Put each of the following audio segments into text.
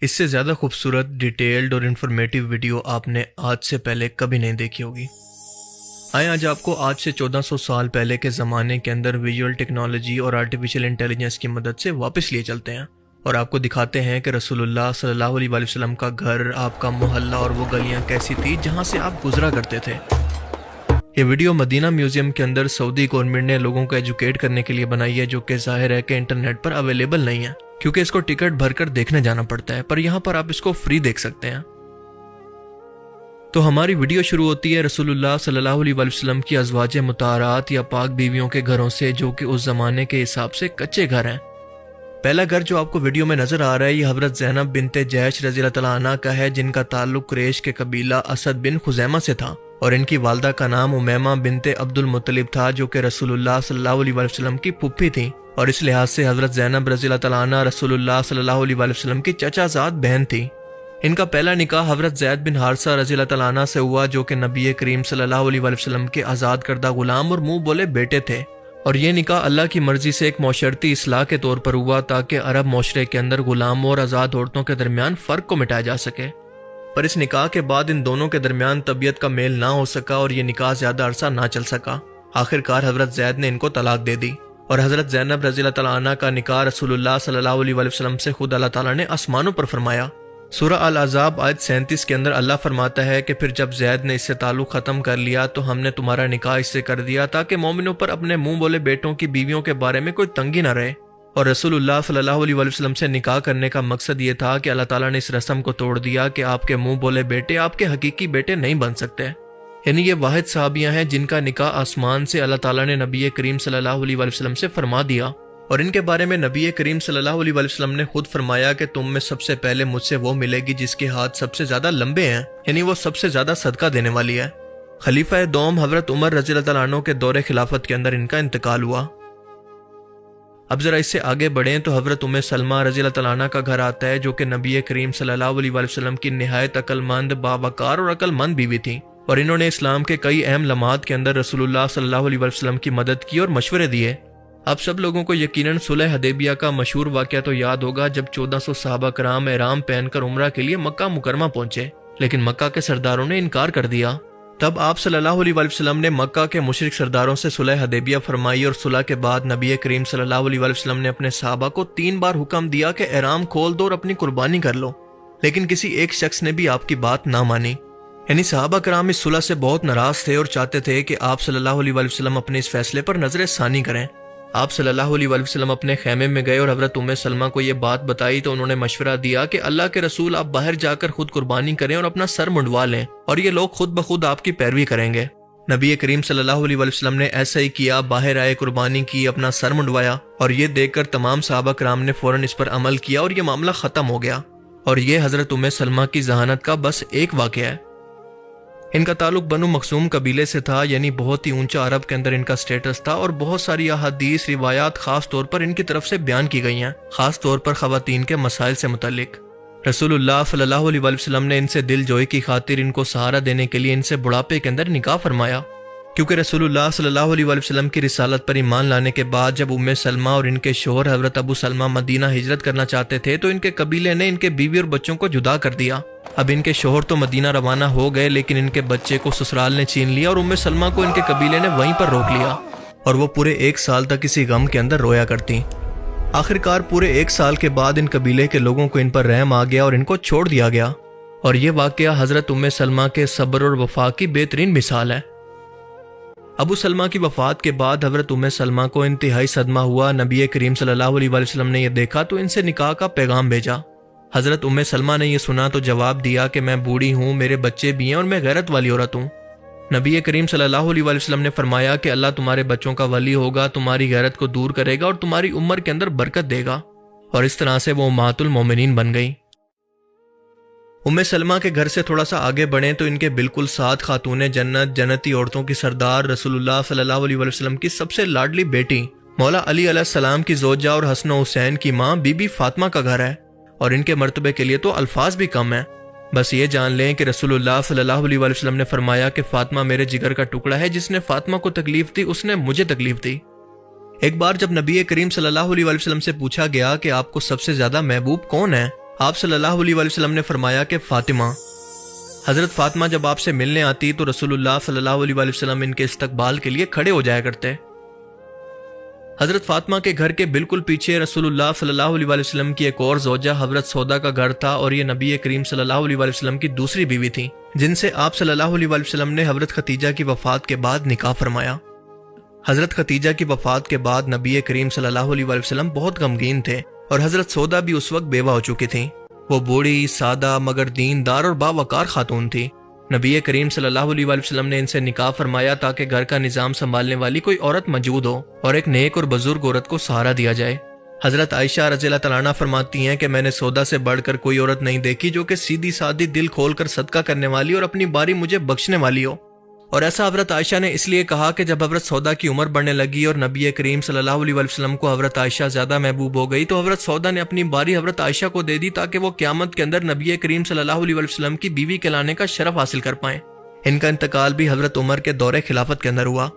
اس سے زیادہ خوبصورت، ڈیٹیلڈ اور انفارمیٹیو ویڈیو آپ نے آج سے پہلے کبھی نہیں دیکھی ہوگی۔ آئیں آج آپ کو آج سے 1400 سال پہلے کے زمانے کے اندر ویژول ٹیکنالوجی اور آرٹیفیشل انٹیلیجنس کی مدد سے واپس لیے چلتے ہیں اور آپ کو دکھاتے ہیں کہ رسول اللہ صلی اللہ علیہ وسلم کا گھر، آپ کا محلہ اور وہ گلیاں کیسی تھی جہاں سے آپ گزرا کرتے تھے۔ یہ ویڈیو مدینہ میوزیم کے اندر سعودی گورنمنٹ نے لوگوں کو ایجوکیٹ کرنے کے لیے بنائی ہے، جو کہ ظاہر ہے کہ انٹرنیٹ پر اویلیبل نہیں ہے کیونکہ اس کو ٹکٹ بھر کر دیکھنے جانا پڑتا ہے، پر یہاں پر آپ اس کو فری دیکھ سکتے ہیں۔ تو ہماری ویڈیو شروع ہوتی ہے رسول اللہ صلی اللہ علیہ وسلم کی ازواج مطہرات یا پاک بیویوں کے گھروں سے، جو کہ اس زمانے کے حساب سے کچے گھر ہیں۔ پہلا گھر جو آپ کو ویڈیو میں نظر آ رہا ہے یہ حضرت زینب بنت جیش رضی اللہ تعالیٰ عنہ کا ہے، جن کا تعلق قریش کے قبیلہ اسد بن خزیمہ سے تھا، اور ان کی والدہ کا نام امیمہ بنت عبد المطلب تھا، جو کہ رسول اللہ صلی اللہ علیہ وسلم کی پھپھی تھی، اور اس لحاظ سے حضرت زینب رضی اللہ تعالیٰ عنہ رسول اللہ صلی اللہ علیہ وسلم کی چچا زاد بہن تھی۔ ان کا پہلا نکاح حضرت زید بن حارثہ رضی اللہ تعالیٰ عنہ سے ہوا، جو کہ نبی کریم صلی اللہ علیہ وسلم کے آزاد کردہ غلام اور منہ بولے بیٹے تھے، اور یہ نکاح اللہ کی مرضی سے ایک معاشرتی اصلاح کے طور پر ہوا تاکہ عرب معاشرے کے اندر غلاموں اور آزاد عورتوں کے درمیان فرق کو مٹایا جا سکے۔ پر اس نکاح کے بعد ان دونوں کے درمیان طبیعت کا میل نہ ہو سکا اور یہ نکاح زیادہ عرصہ نہ چل سکا۔ آخر کار حضرت زید نے ان کو طلاق دے دی، اور حضرت زینب رضی اللہ تعالیٰ عنہ کا نکاح رسول اللہ صلی اللہ علیہ وسلم سے خود اللہ تعالیٰ نے آسمانوں پر فرمایا۔ سورہ الاحزاب آیت 37 کے اندر اللہ فرماتا ہے کہ پھر جب زید نے اس سے تعلق ختم کر لیا تو ہم نے تمہارا نکاح اس سے کر دیا تاکہ مومنوں پر اپنے منہ بولے بیٹوں کی بیویوں کے بارے میں کوئی تنگی نہ رہے۔ اور رسول اللہ صلی اللہ علیہ وسلم سے نکاح کرنے کا مقصد یہ تھا کہ اللہ تعالیٰ نے اس رسم کو توڑ دیا کہ آپ کے منہ بولے بیٹے آپ کے حقیقی بیٹے نہیں بن سکتے، یعنی یہ واحد صحابیاں ہیں جن کا نکاح آسمان سے اللہ تعالیٰ نے نبی کریم صلی اللہ علیہ وسلم سے فرما دیا، اور ان کے بارے میں نبی کریم صلی اللہ علیہ وسلم نے خود فرمایا کہ تم میں سب سے پہلے مجھ سے وہ ملے گی جس کے ہاتھ سب سے زیادہ لمبے ہیں، یعنی وہ سب سے زیادہ صدقہ دینے والی ہے۔ خلیفہ دوم حضرت عمر رضی اللہ تعالیٰ عنہ کے دور خلافت کے اندر ان کا انتقال ہوا۔ اب ذرا اس سے آگے بڑھیں تو حضرت ام سلمہ رضی اللہ تعالیٰ عنہ کا گھر آتا ہے، جو کہ نبی کریم صلی اللہ علیہ وسلم کی نہایت عقل مند، باوقار اور عقل مند بیوی تھی، اور انہوں نے اسلام کے کئی اہم لمحات کے اندر رسول اللہ صلی اللہ علیہ وسلم کی مدد کی اور مشورے دیے۔ اب سب لوگوں کو یقیناً صلح حدیبیہ کا مشہور واقعہ تو یاد ہوگا، جب 1400 صحابہ کرام احرام پہن کر عمرہ کے لیے مکہ مکرمہ پہنچے، لیکن مکہ کے سرداروں نے انکار کر دیا۔ تب آپ صلی اللہ علیہ وسلم نے مکہ کے مشرک سرداروں سے صلح حدیبیہ فرمائی، اور صلح کے بعد نبی کریم صلی اللہ علیہ وسلم نے اپنے صحابہ کو 3 بار حکم دیا کہ احرام کھول دو اور اپنی قربانی کر لو، لیکن کسی ایک شخص نے بھی آپ کی بات نہ مانی، یعنی صحابہ کرام اس صلح سے بہت ناراض تھے اور چاہتے تھے کہ آپ صلی اللہ علیہ وسلم اپنے اس فیصلے پر نظر ثانی کریں۔ آپ صلی اللہ علیہ وسلم اپنے خیمے میں گئے اور حضرت ام سلمہ کو یہ بات بتائی تو انہوں نے مشورہ دیا کہ اللہ کے رسول آپ باہر جا کر خود قربانی کریں اور اپنا سر منڈوا لیں، اور یہ لوگ خود بخود آپ کی پیروی کریں گے۔ نبی کریم صلی اللہ علیہ وسلم نے ایسا ہی کیا، باہر آئے، قربانی کی، اپنا سر منڈوایا، اور یہ دیکھ کر تمام صحابہ کرام نے فوراً اس پر عمل کیا اور یہ معاملہ ختم ہو گیا۔ اور یہ حضرت ام سلمہ کی ذہانت کا بس ایک واقعہ ہے۔ ان کا تعلق بنو مخزوم قبیلے سے تھا، یعنی بہت ہی اونچا عرب کے اندر ان کا سٹیٹس تھا، اور بہت ساری احادیث روایات خاص طور پر ان کی طرف سے بیان کی گئی ہیں، خاص طور پر خواتین کے مسائل سے متعلق۔ رسول اللہ صلی اللہ علیہ وسلم نے ان سے دل جوئی کی خاطر ان کو سہارا دینے کے لیے ان سے بڑھاپے کے اندر نکاح فرمایا، کیونکہ رسول اللہ صلی اللہ علیہ وسلم کی رسالت پر ایمان لانے کے بعد جب ام سلمہ اور ان کے شوہر حضرت ابو سلمہ مدینہ ہجرت کرنا چاہتے تھے تو ان کے قبیلے نے ان کے بیوی اور بچوں کو جدا کر دیا۔ اب ان کے شوہر تو مدینہ روانہ ہو گئے، لیکن ان کے بچے کو سسرال نے چھین لیا اور ام سلمہ کو ان کے قبیلے نے وہیں پر روک لیا، اور وہ پورے 1 سال تک اسی غم کے اندر رویا کرتی۔ آخر کار پورے 1 سال کے بعد ان قبیلے کے لوگوں کو ان پر رحم آ گیا اور ان کو چھوڑ دیا گیا، اور یہ واقعہ حضرت ام سلمہ کے صبر اور وفا کی بہترین مثال ہے۔ ابو سلمہ کی وفات کے بعد حضرت ام سلمہ کو انتہائی صدمہ ہوا۔ نبی کریم صلی اللہ علیہ وسلم نے یہ دیکھا تو ان سے نکاح کا پیغام بھیجا۔ حضرت ام سلمہ نے یہ سنا تو جواب دیا کہ میں بوڑھی ہوں، میرے بچے بھی ہیں اور میں غیرت والی عورت ہوں۔ نبی کریم صلی اللہ علیہ وسلم نے فرمایا کہ اللہ تمہارے بچوں کا ولی ہوگا، تمہاری غیرت کو دور کرے گا اور تمہاری عمر کے اندر برکت دے گا، اور اس طرح سے وہ امہات المومنین بن گئی۔ ام سلمہ کے گھر سے تھوڑا سا آگے بڑھیں تو ان کے بالکل ساتھ خاتون جنت، جنتی عورتوں کی سردار، رسول اللہ صلی اللہ علیہ وسلم کی سب سے لاڈلی بیٹی مولا علی علیہ السلام کی زوجہ اور حسن و حسین کی ماں بی بی فاطمہ کا گھر ہے، اور ان کے مرتبے کے لیے تو الفاظ بھی کم ہیں۔ بس یہ جان لیں کہ رسول اللہ صلی اللہ علیہ وسلم نے فرمایا کہ فاطمہ میرے جگر کا ٹکڑا ہے، جس نے فاطمہ کو تکلیف دی اس نے مجھے تکلیف دی۔ ایک بار جب نبی کریم صلی اللہ علیہ وسلم سے پوچھا گیا کہ آپ کو سب سے زیادہ محبوب کون ہے، آپ صلی اللہ علیہ وسلم نے فرمایا کہ فاطمہ، حضرت فاطمہ جب آپ سے ملنے آتی تو رسول اللہ صلی اللہ علیہ وسلم ان کے استقبال کے لیے کھڑے ہو جایا کرتے۔ حضرت فاطمہ کے گھر کے بالکل پیچھے رسول اللہ صلی اللہ علیہ وسلم کی ایک اور زوجہ حضرت سودا کا گھر تھا، اور یہ نبی کریم صلی اللہ علیہ وسلم کی دوسری بیوی تھی، جن سے آپ صلی اللہ علیہ وسلم نے حضرت ختیجہ کی وفات کے بعد نکاح فرمایا۔ حضرت ختیجہ کی وفات کے بعد نبی کریم صلی اللہ علیہ وسلم بہت غمگین تھے، اور حضرت سودا بھی اس وقت بیوہ ہو چکی تھیں۔ وہ بوڑھی، سادہ مگر دیندار اور باوقار خاتون تھی۔ نبی کریم صلی اللہ علیہ وسلم نے ان سے نکاح فرمایا تاکہ گھر کا نظام سنبھالنے والی کوئی عورت موجود ہو اور ایک نیک اور بزرگ عورت کو سہارا دیا جائے۔ حضرت عائشہ رضی اللہ تعالیٰ عنہا فرماتی ہیں کہ میں نے سودا سے بڑھ کر کوئی عورت نہیں دیکھی جو کہ سیدھی سادی، دل کھول کر صدقہ کرنے والی اور اپنی باری مجھے بخشنے والی ہو۔ اور ایسا حضرت عائشہ نے اس لیے کہا کہ جب حضرت سودا کی عمر بڑھنے لگی اور نبی کریم صلی اللہ علیہ وسلم کو حضرت عائشہ زیادہ محبوب ہو گئی تو حضرت سودا نے اپنی باری حضرت عائشہ کو دے دی تاکہ وہ قیامت کے اندر نبی کریم صلی اللہ علیہ وسلم کی بیوی کہلانے کا شرف حاصل کر پائیں۔ ان کا انتقال بھی حضرت عمر کے دور خلافت کے اندر ہوا۔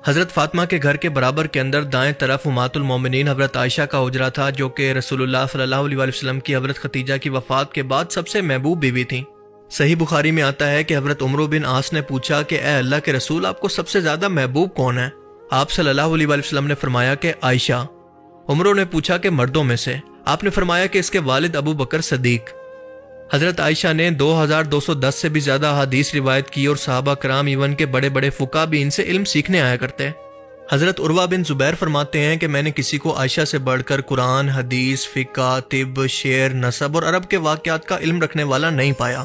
حضرت فاطمہ کے گھر کے برابر کے اندر دائیں طرف امہات المومنین حضرت عائشہ کا حجرہ تھا، جو کہ رسول اللہ صلی اللہ علیہ وسلم کی حضرت ختیجہ کی وفات کے بعد سب سے محبوب بیوی تھی۔ صحیح بخاری میں آتا ہے کہ حضرت عمرو بن عاص نے پوچھا کہ اے اللہ کے رسول، آپ کو سب سے زیادہ محبوب کون ہے؟ آپ صلی اللہ علیہ وسلم نے فرمایا کہ عائشہ۔ عمرو نے پوچھا کہ مردوں میں سے؟ آپ نے فرمایا کہ اس کے والد ابو بکر صدیق۔ حضرت عائشہ نے 2210 سے بھی زیادہ احادیث روایت کی، اور صحابہ کرام ایون کے بڑے بڑے فقہ بھی ان سے علم سیکھنے آیا کرتے۔ حضرت عروہ بن زبیر فرماتے ہیں کہ میں نے کسی کو عائشہ سے بڑھ کر قرآن، حدیث، فقہ، طب، شعر، نسب اور عرب کے واقعات کا علم رکھنے والا نہیں پایا۔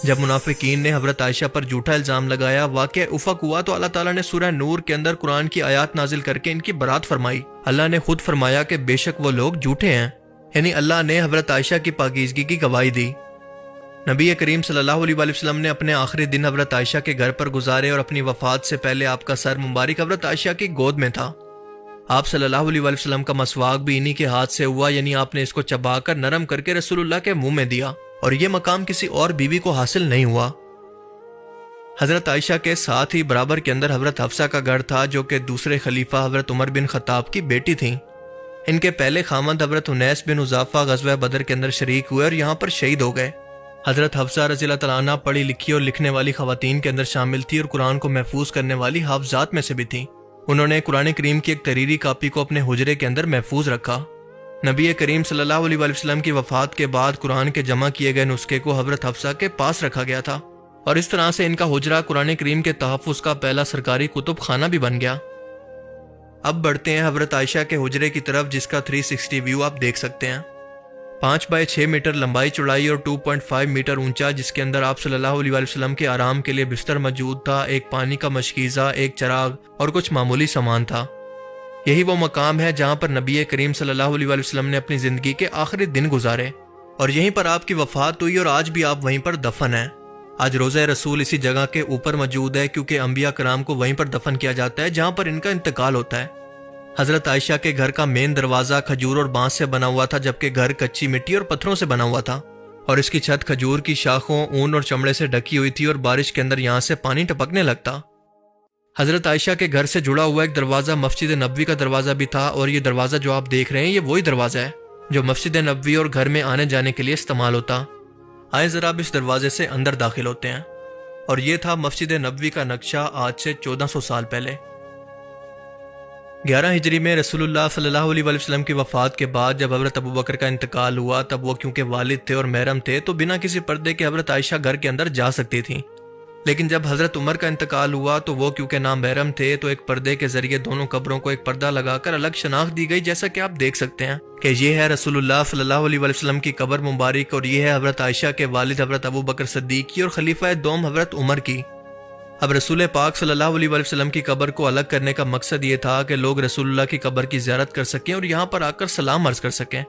جب منافقین نے حضرت عائشہ پر جھوٹا الزام لگایا، واقعہ افق ہوا تو اللہ تعالیٰ نے سورہ نور کے اندر قرآن کی آیات نازل کر کے ان کی برات فرمائی۔ اللہ نے خود فرمایا کہ بے شک وہ لوگ جھوٹے ہیں، یعنی اللہ نے حضرت عائشہ کی پاکیزگی کی گواہی دی۔ نبی کریم صلی اللہ علیہ وسلم نے اپنے آخری دن حضرت عائشہ کے گھر پر گزارے، اور اپنی وفات سے پہلے آپ کا سر مبارک حضرت عائشہ کی گود میں تھا۔ آپ صلی اللہ علیہ وسلم کا مسواک بھی انہی کے ہاتھ سے ہوا، یعنی آپ نے اس کو چبا کر نرم کر کے رسول اللہ کے منہ میں دیا، اور یہ مقام کسی اور بیوی کو حاصل نہیں ہوا۔ حضرت عائشہ کے ساتھ ہی برابر کے اندر حضرت حفصہ کا گھر تھا، جو کہ دوسرے خلیفہ حضرت عمر بن خطاب کی بیٹی تھیں۔ ان کے پہلے خامند حضرت انیس بن حذافہ غزوہ بدر کے اندر شریک ہوئے اور یہاں پر شہید ہو گئے۔ حضرت حفصہ رضی اللہ تعالیٰ عنہ پڑھی لکھی اور لکھنے والی خواتین کے اندر شامل تھی، اور قرآن کو محفوظ کرنے والی حافظات میں سے بھی تھیں۔ انہوں نے قرآن کریم کی ایک تحریری کاپی کو اپنے حجرے کے اندر محفوظ رکھا۔ نبی کریم صلی اللہ علیہ وسلم کی وفات کے بعد قرآن کے جمع کیے گئے نسخے کو حضرت حفصہ کے پاس رکھا گیا تھا، اور اس طرح سے ان کا حجرہ قرآن کریم کے تحفظ کا پہلا سرکاری کتب خانہ بھی بن گیا۔ اب بڑھتے ہیں حضرت عائشہ کے حجرے کی طرف، جس کا 360 ویو آپ دیکھ سکتے ہیں۔ 5 بائی 6 میٹر لمبائی چوڑائی اور 2.5 میٹر اونچا، جس کے اندر آپ صلی اللہ علیہ وسلم کے آرام کے لیے بستر موجود تھا، ایک پانی کا مشکیزہ، ایک چراغ اور کچھ معمولی سامان تھا۔ یہی وہ مقام ہے جہاں پر نبی کریم صلی اللہ علیہ وسلم نے اپنی زندگی کے آخری دن گزارے، اور یہیں پر آپ کی وفات ہوئی، اور آج بھی آپ وہیں پر دفن ہیں۔ آج روضہ رسول اسی جگہ کے اوپر موجود ہے، کیونکہ انبیاء کرام کو وہیں پر دفن کیا جاتا ہے جہاں پر ان کا انتقال ہوتا ہے۔ حضرت عائشہ کے گھر کا مین دروازہ کھجور اور بانس سے بنا ہوا تھا، جبکہ گھر کچی مٹی اور پتھروں سے بنا ہوا تھا، اور اس کی چھت کھجور کی شاخوں، اون اور چمڑے سے ڈھکی ہوئی تھی، اور بارش کے اندر یہاں سے پانی ٹپکنے لگتا۔ حضرت عائشہ کے گھر سے جڑا ہوا ایک دروازہ مسجد نبوی کا دروازہ بھی تھا، اور یہ دروازہ جو آپ دیکھ رہے ہیں یہ وہی دروازہ ہے جو مسجد نبوی اور گھر میں آنے جانے کے لیے استعمال ہوتا۔ آئیں ذرا اب اس دروازے سے اندر داخل ہوتے ہیں، اور یہ تھا مسجد نبوی کا نقشہ آج سے 1400 سال پہلے۔ 11 ہجری میں رسول اللہ صلی اللہ علیہ وسلم کی وفات کے بعد جب حضرت ابو بکر کا انتقال ہوا، تب وہ کیونکہ والد تھے اور محرم تھے تو بنا کسی پردے کے حضرت عائشہ گھر کے اندر جا سکتی تھیں، لیکن جب حضرت عمر کا انتقال ہوا تو وہ کیونکہ نامحرم تھے تو ایک پردے کے ذریعے دونوں قبروں کو ایک پردہ لگا کر الگ شناخت دی گئی، جیسا کہ آپ دیکھ سکتے ہیں کہ یہ ہے رسول اللہ صلی اللہ علیہ وسلم کی قبر مبارک، اور یہ ہے حضرت عائشہ کے والد حضرت ابو بکر صدیق کی اور خلیفہ دوم حضرت عمر کی۔ اب رسول پاک صلی اللہ علیہ وسلم کی قبر کو الگ کرنے کا مقصد یہ تھا کہ لوگ رسول اللہ کی قبر کی زیارت کر سکیں اور یہاں پر آ کر سلام عرض کر سکیں۔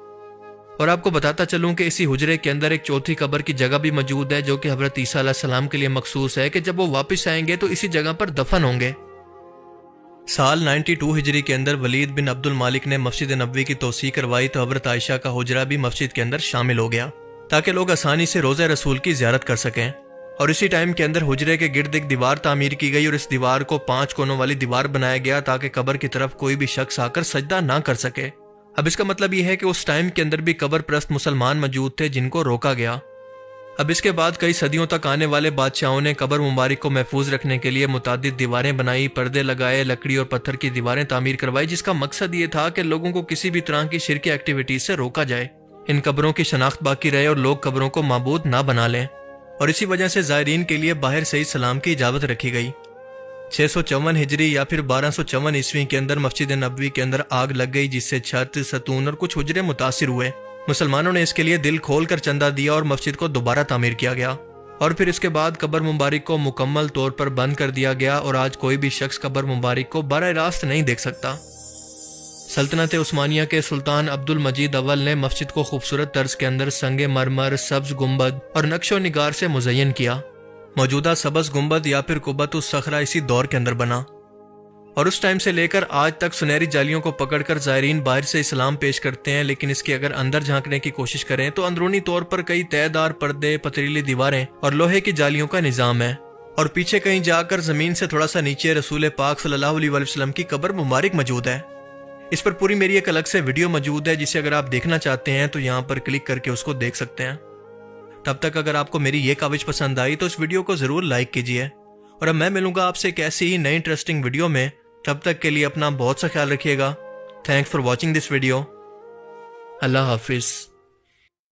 اور آپ کو بتاتا چلوں کہ اسی حجرے کے اندر ایک چوتھی قبر کی جگہ بھی موجود ہے جو کہ حضرت عیسیٰ علیہ السلام کے لیے مخصوص ہے کہ جب وہ واپس آئیں گے تو اسی جگہ پر دفن ہوں گے۔ سال 92 ہجری کے اندر ولید بن عبد المالک نے مسجد نبوی کی توسیع کروائی تو حضرت عائشہ کا حجرہ بھی مسجد کے اندر شامل ہو گیا تاکہ لوگ آسانی سے روضہ رسول کی زیارت کر سکیں۔ اور اسی ٹائم کے اندر حجرے کے گرد ایک دیوار تعمیر کی گئی اور اس دیوار کو 5 کونوں والی دیوار بنایا گیا تاکہ قبر کی طرف کوئی بھی شخص آ کر سجدہ نہ کر سکے۔ اب اس کا مطلب یہ ہے کہ اس ٹائم کے اندر بھی قبر پرست مسلمان موجود تھے جن کو روکا گیا۔ اب اس کے بعد کئی صدیوں تک آنے والے بادشاہوں نے قبر مبارک کو محفوظ رکھنے کے لیے متعدد دیواریں بنائی، پردے لگائے، لکڑی اور پتھر کی دیواریں تعمیر کروائی، جس کا مقصد یہ تھا کہ لوگوں کو کسی بھی طرح کی شرکی ایکٹیویٹیز سے روکا جائے، ان قبروں کی شناخت باقی رہے اور لوگ قبروں کو معبود نہ بنا لیں، اور اسی وجہ سے زائرین کے لیے باہر سے ہی سلام کی اجازت رکھی گئی۔ 654 ہجری یا پھر 1254 عیسوی کے اندر مسجد نبوی کے اندر آگ لگ گئی، جس سے چھت، ستون اور کچھ حجرے متاثر ہوئے۔ مسلمانوں نے اس کے لیے دل کھول کر چندہ دیا اور مسجد کو دوبارہ تعمیر کیا گیا، اور پھر اس کے بعد قبر مبارک کو مکمل طور پر بند کر دیا گیا، اور آج کوئی بھی شخص قبر مبارک کو براہ راست نہیں دیکھ سکتا۔ سلطنت عثمانیہ کے سلطان عبد المجید اول نے مسجد کو خوبصورت طرز کے اندر سنگ مرمر، سبز گنبد اور نقش و نگار سے مزین کیا۔ موجودہ سبز گنبد یا پھر قبۃ الصخرہ اسی دور کے اندر بنا، اور اس ٹائم سے لے کر آج تک سنہری جالیوں کو پکڑ کر زائرین باہر سے اسلام پیش کرتے ہیں، لیکن اس کے اگر اندر جھانکنے کی کوشش کریں تو اندرونی طور پر کئی تہہ دار پردے، پتریلی دیواریں اور لوہے کی جالیوں کا نظام ہے، اور پیچھے کہیں جا کر زمین سے تھوڑا سا نیچے رسول پاک صلی اللہ علیہ وسلم کی قبر مبارک موجود ہے۔ اس پر پوری میری ایک الگ سے ویڈیو موجود ہے، جسے اگر آپ دیکھنا چاہتے ہیں تو یہاں پر کلک کر کے اس کو دیکھ سکتے ہیں۔ تب تک اگر آپ کو میری یہ کاوش پسند آئی تو اس ویڈیو کو ضرور لائک کیجیے، اور اب میں ملوں گا آپ سے ایک ایسی ہی نئی انٹرسٹنگ ویڈیو میں۔ تب تک کے لیے اپنا بہت سا خیال رکھیے گا۔ Thanks for watching this video. اللہ حافظ۔